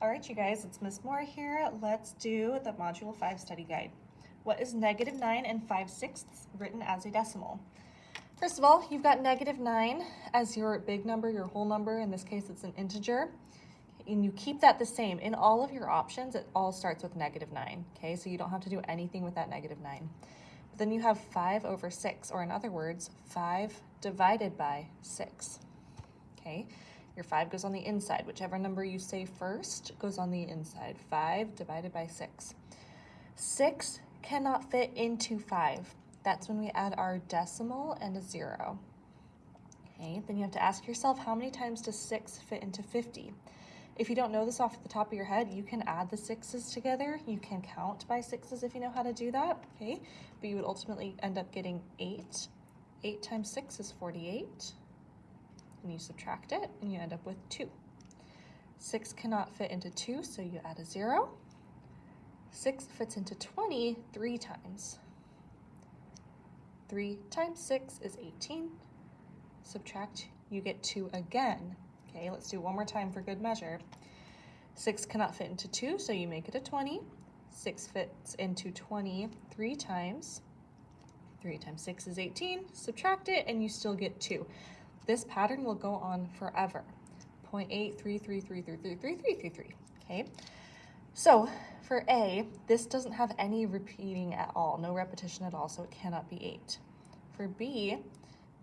All right, you guys, it's Miss Moore here. Let's do the Module 5 study guide. What is -9 and 5/6 written as a decimal? First of all, you've got -9 as your big number, your whole number. In this case, it's an integer. And you keep that the same. In all of your options, it all starts with -9, okay? So you don't have to do anything with that -9. But then you have 5/6, or in other words, 5 divided by 6, okay? Your 5 goes on the inside. Whichever number you say first goes on the inside. 5 divided by 6. 6 cannot fit into 5. That's when we add our decimal and a 0. Okay, then you have to ask yourself, how many times does 6 fit into 50? If you don't know this off the top of your head, you can add the 6's together. You can count by 6's if you know how to do that, okay? But you would ultimately end up getting 8. 8 times 6 is 48. And you subtract it, and you end up with 2. 6 cannot fit into 2, so you add a 0. 6 fits into 20 3 times. 3 times 6 is 18. Subtract, you get 2 again. Okay, let's do one more time for good measure. 6 cannot fit into 2, so you make it a 20. 6 fits into 20 3 times. 3 times 6 is 18. Subtract it, and you still get 2. This pattern will go on forever. 0.833333333, okay? So for A, this doesn't have any repeating at all, no repetition at all, so it cannot be 8. For B,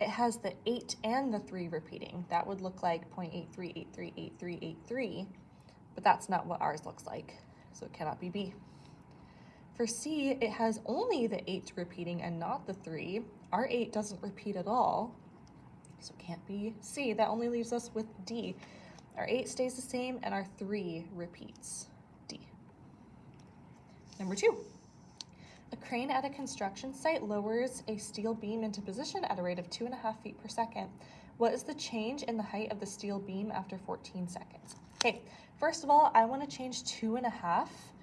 it has the 8 and the 3 repeating. That would look like 0.83838383, but that's not what ours looks like, so it cannot be B. For C, it has only the 8 repeating and not the 3. Our 8 doesn't repeat at all, so it can't be C. That only leaves us with D. Our 8 stays the same and our 3 repeats. D. Number 2. A crane at a construction site lowers a steel beam into position at a rate of 2.5 feet per second. What is the change in the height of the steel beam after 14 seconds? Okay, first of all, I want to change 2.5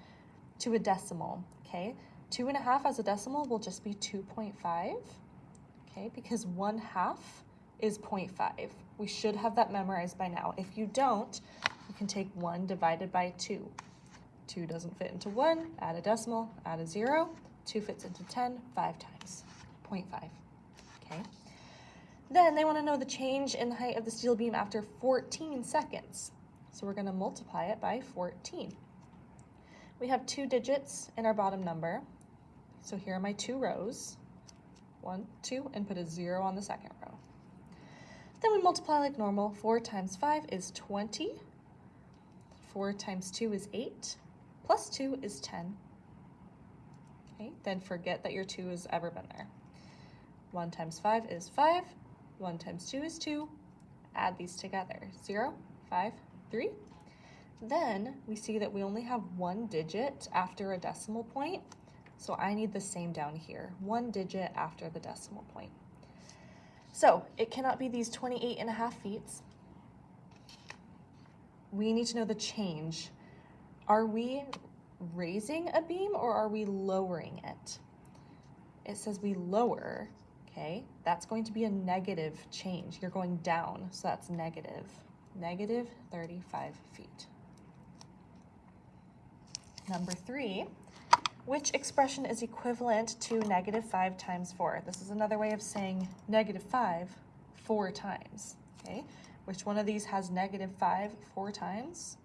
to a decimal, okay? 2.5 as a decimal will just be 2.5, okay, because 1/2 is 0.5. We should have that memorized by now. If you don't, you can take 1 divided by 2. 2 doesn't fit into 1, add a decimal, add a 0. 2 fits into 10, 5 times, 0.5, okay? Then they want to know the change in the height of the steel beam after 14 seconds. So we're going to multiply it by 14. We have 2 digits in our bottom number. So here are my 2 rows, 1, 2, and put a 0 on the second row. Then we multiply like normal. 4 times 5 is 20. 4 times 2 is 8. Plus 2 is 10. Okay, then forget that your 2 has ever been there. 1 times 5 is 5. 1 times 2 is 2. Add these together. 0, 5, 3. Then we see that we only have 1 digit after a decimal point. So I need the same down here. 1 digit after the decimal point. So it cannot be these 28.5 feet. We need to know the change. Are we raising a beam or are we lowering it? It says we lower, okay? That's going to be a negative change. You're going down, so that's negative. Negative 35 feet. Number 3. Which expression is equivalent to -5 times 4? This is another way of saying -5 4 times, okay? Which one of these has -5 4 times?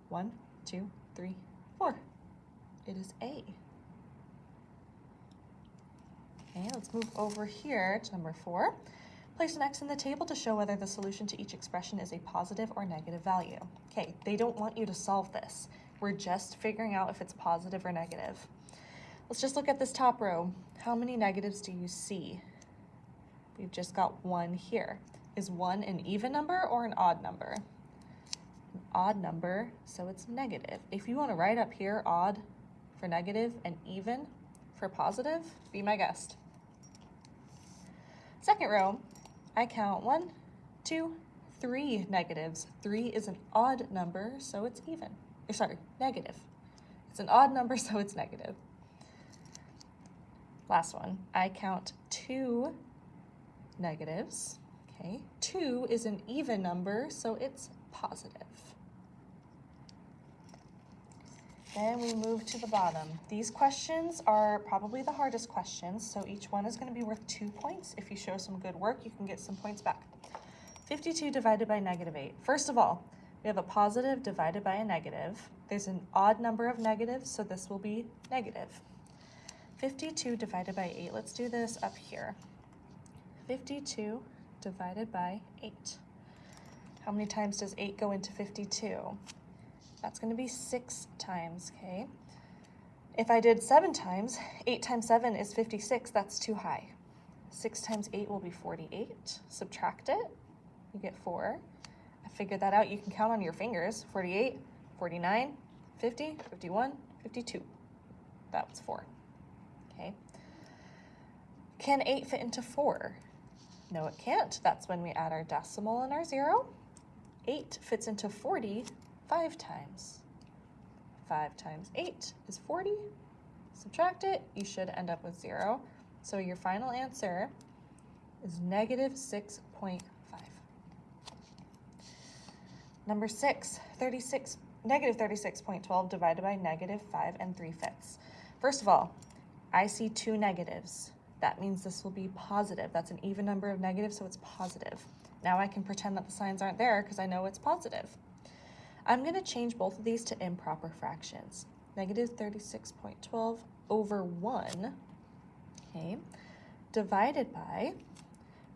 1, 2, 3, 4. It is A. Okay, let's move over here to number 4. Place an X in the table to show whether the solution to each expression is a positive or negative value. Okay, they don't want you to solve this. We're just figuring out if it's positive or negative. Let's just look at this top row. How many negatives do you see? We've just got 1 here. Is 1 an even number or an odd number? An odd number, so it's negative. If you want to write up here odd for negative and even for positive, be my guest. Second row, I count 1, 2, 3 negatives. 3 is an odd number, so it's even. Negative. It's an odd number, so it's negative. Last one, I count 2 negatives. Okay, 2 is an even number, so it's positive. Then we move to the bottom. These questions are probably the hardest questions, so each one is going to be worth 2 points. If you show some good work, you can get some points back. 52 divided by -8. First of all, we have a positive divided by a negative. There's an odd number of negatives, so this will be negative. 52 divided by 8. Let's do this up here. 52 divided by 8. How many times does 8 go into 52? That's going to be 6 times, okay? If I did 7 times, 8 times 7 is 56. That's too high. 6 times 8 will be 48. Subtract it. You get 4. I figured that out. You can count on your fingers. 48, 49, 50, 51, 52. That was 4. Okay. Can 8 fit into 4? No, it can't. That's when we add our decimal and our 0. 8 fits into 40 5 times. 5 times 8 is 40. Subtract it, you should end up with 0. So your final answer is -6.5. Number 6, -36.12 divided by -5 3/5. First of all, I see 2 negatives. That means this will be positive. That's an even number of negatives, so it's positive. Now I can pretend that the signs aren't there because I know it's positive. I'm going to change both of these to improper fractions. -36.12 over 1, okay, divided by,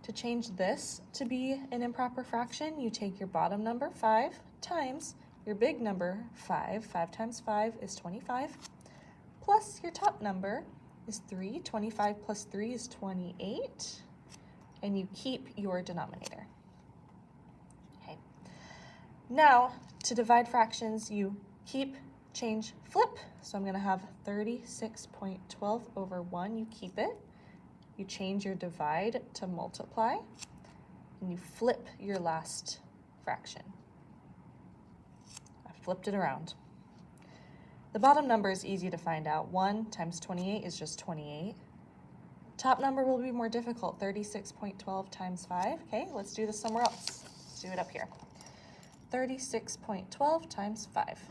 to change this to be an improper fraction, you take your bottom number, 5, times your big number, 5. 5 times 5 is 25, plus your top number is 3. 25 plus 3 is 28, and you keep your denominator. Okay. Now, to divide fractions, you keep, change, flip. So I'm going to have 36.12 over 1. You keep it. You change your divide to multiply, and you flip your last fraction. I flipped it around. The bottom number is easy to find out. 1 times 28 is just 28. Top number will be more difficult, 36.12 times 5. Okay, let's do this somewhere else. Let's do it up here. 36.12 times 5.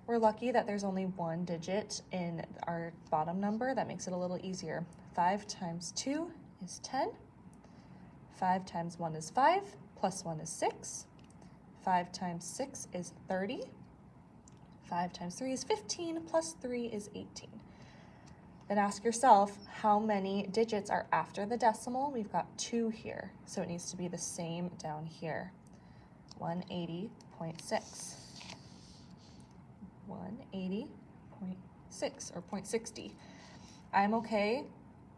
We're lucky that there's only one digit in our bottom number. That makes it a little easier. 5 times 2 is 10. 5 times 1 is 5, plus 1 is 6. 5 times 6 is 30. 5 times 3 is 15, plus 3 is 18. Then ask yourself, how many digits are after the decimal? We've got 2 here, so it needs to be the same down here. 180.6. 180.6 or 0.60. I'm okay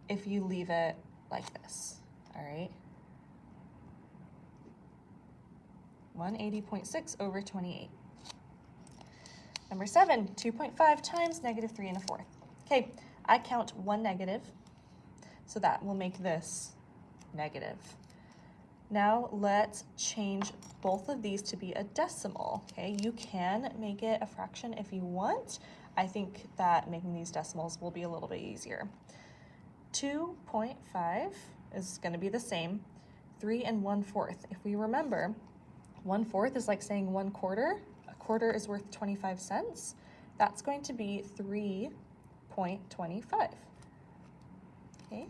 if you leave it like this, all right? 180.6 over 28. Number 7, 2.5 times -3 1/4. Okay, I count 1 negative, so that will make this negative. Now let's change both of these to be a decimal, okay? You can make it a fraction if you want. I think that making these decimals will be a little bit easier. 2.5 is going to be the same, 3 1/4. If we remember, 1/4 is like saying 1/4. A quarter is worth 25 cents. That's going to be 3.25. Okay,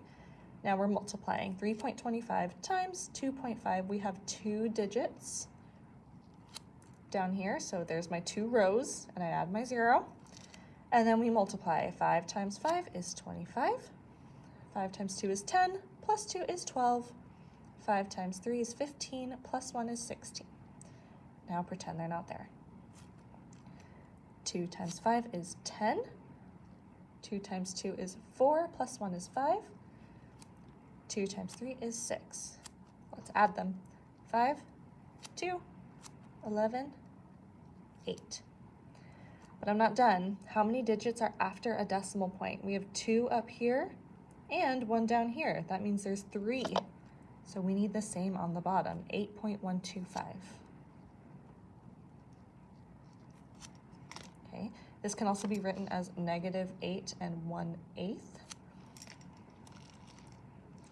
now we're multiplying. 3.25 times 2.5. We have 2 digits down here, so there's my 2 rows, and I add my 0. And then we multiply. 5 times 5 is 25. 5 times 2 is 10, plus 2 is 12. 5 times 3 is 15, plus 1 is 16. Now pretend they're not there. 2 times 5 is 10. 2 times 2 is 4, plus 1 is 5. 2 times 3 is 6. Let's add them. 5, 2, 11, 8. But I'm not done. How many digits are after a decimal point? We have 2 up here and 1 down here. That means there's 3. So we need the same on the bottom, 8.125. Okay, this can also be written as -8 1/8.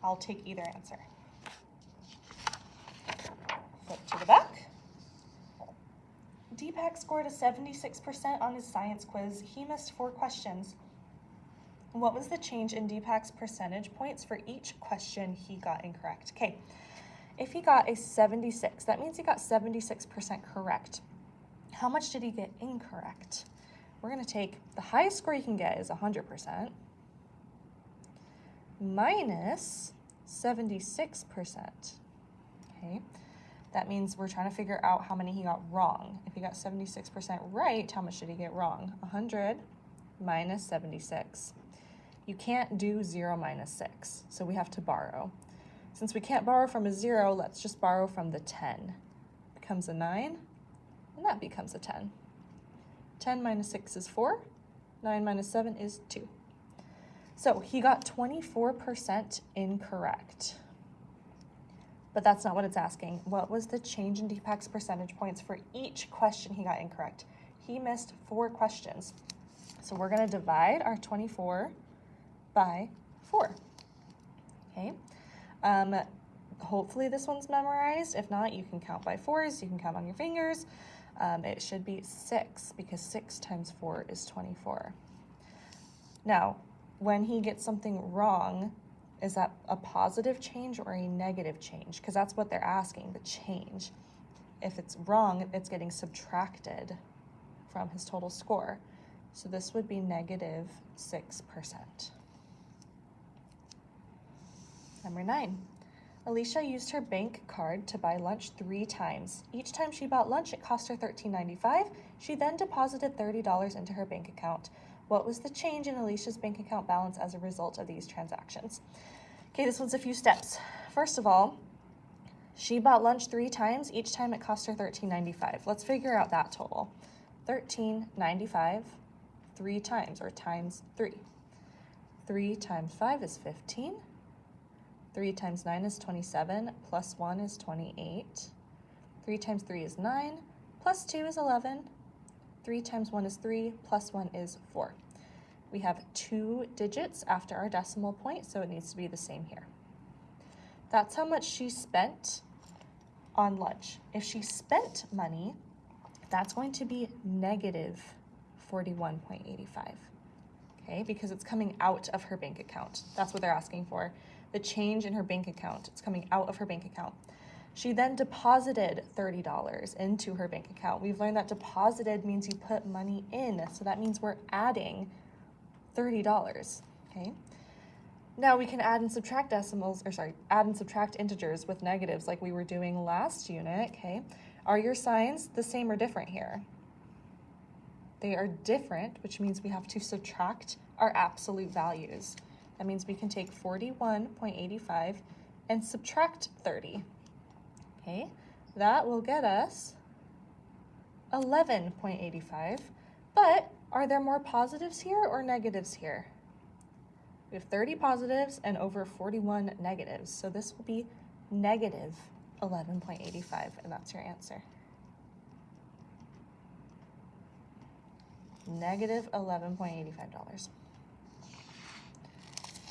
I'll take either answer. Flip to the back. Deepak scored a 76% on his science quiz. He missed 4 questions. What was the change in Deepak's percentage points for each question he got incorrect? Okay, if he got a 76, that means he got 76% correct. How much did he get incorrect? We're going to take the highest score you can get is 100% minus 76%. Okay, that means we're trying to figure out how many he got wrong. If he got 76% right, how much did he get wrong? 100 minus 76. You can't do 0 minus 6, so we have to borrow. Since we can't borrow from a 0, let's just borrow from the 10. Becomes a 9, and that becomes a 10. 10 minus 6 is 4, 9 minus 7 is 2. So he got 24% incorrect. But that's not what it's asking. What was the change in Deepak's percentage points for each question he got incorrect? He missed 4 questions. So we're going to divide our 24 by 4. Okay. Hopefully this one's memorized. If not, you can count by 4s. You can count on your fingers. It should be 6 because 6 times 4 is 24. Now, when he gets something wrong, is that a positive change or a negative change? Because that's what they're asking, the change. If it's wrong, it's getting subtracted from his total score. So this would be negative 6%. Number 9, Alicia used her bank card to buy lunch 3 times. Each time she bought lunch, it cost her $13.95. She then deposited $30 into her bank account. What was the change in Alicia's bank account balance as a result of these transactions? Okay, this one's a few steps. First of all, she bought lunch 3 times. Each time it cost her $13.95. Let's figure out that total. $13.95 3 times, or times 3. 3 times 5 is 15. 3 times 9 is 27, plus 1 is 28. 3 times 3 is 9, plus 2 is 11. 3 times 1 is 3, plus 1 is 4. We have 2 digits after our decimal point, so it needs to be the same here. That's how much she spent on lunch. If she spent money, that's going to be negative 41.85. Okay, because it's coming out of her bank account. That's what they're asking for. The change in her bank account. It's coming out of her bank account. She then deposited $30 into her bank account. We've learned that deposited means you put money in, so that means we're adding $30, okay? Now we can add and subtract add and subtract integers with negatives like we were doing last unit, okay? Are your signs the same or different here? They are different, which means we have to subtract our absolute values. That means we can take 41.85 and subtract 30. Okay, that will get us 11.85. But are there more positives here or negatives here? We have 30 positives and over 41 negatives. So this will be negative 11.85, and that's your answer. Negative $11.85.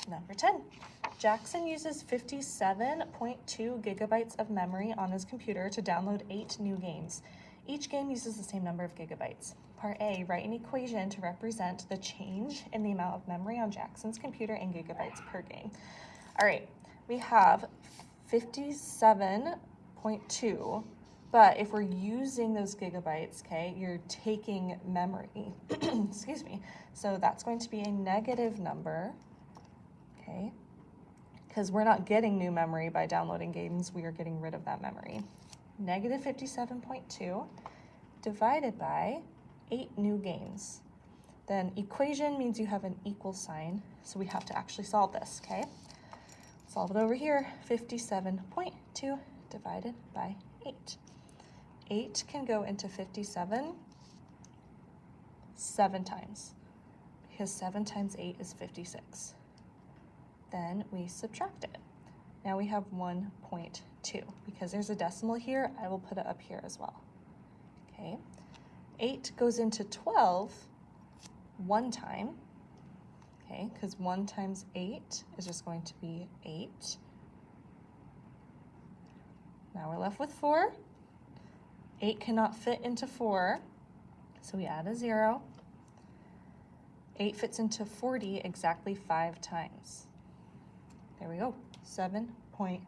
Number 10, Jackson uses 57.2 gigabytes of memory on his computer to download 8 new games. Each game uses the same number of gigabytes. Part A, write an equation to represent the change in the amount of memory on Jackson's computer in gigabytes per game. All right, we have 57.2, but if we're using those gigabytes, okay, you're taking memory, excuse me, so that's going to be a negative number. Okay, because we're not getting new memory by downloading games, we are getting rid of that memory. Negative 57.2 divided by 8 new games. Then equation means you have an equal sign, so we have to actually solve this, okay? Solve it over here. 57.2 divided by 8. 8 can go into 57 7 times, because 7 times 8 is 56. Then we subtract it. Now we have 1.2. Because there's a decimal here, I will put it up here as well. Okay, 8 goes into 12 1 time. Okay, because 1 times 8 is just going to be 8. Now we're left with 4. 8 cannot fit into 4, so we add a 0. 8 fits into 40 exactly 5 times. There we go, 7.15.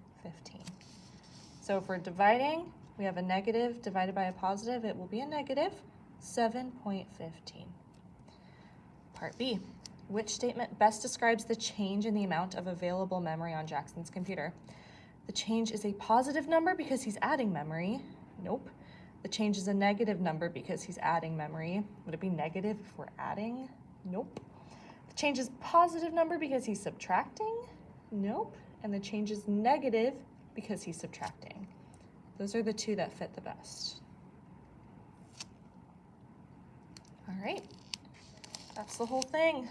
So if we're dividing, we have a negative divided by a positive, it will be a negative 7.15. Part B, which statement best describes the change in the amount of available memory on Jackson's computer? The change is a positive number because he's adding memory. Nope. The change is a negative number because he's adding memory. Would it be negative if we're adding? Nope. The change is positive number because he's subtracting? Nope. And the change is negative because he's subtracting. Those are the two that fit the best. All right, that's the whole thing.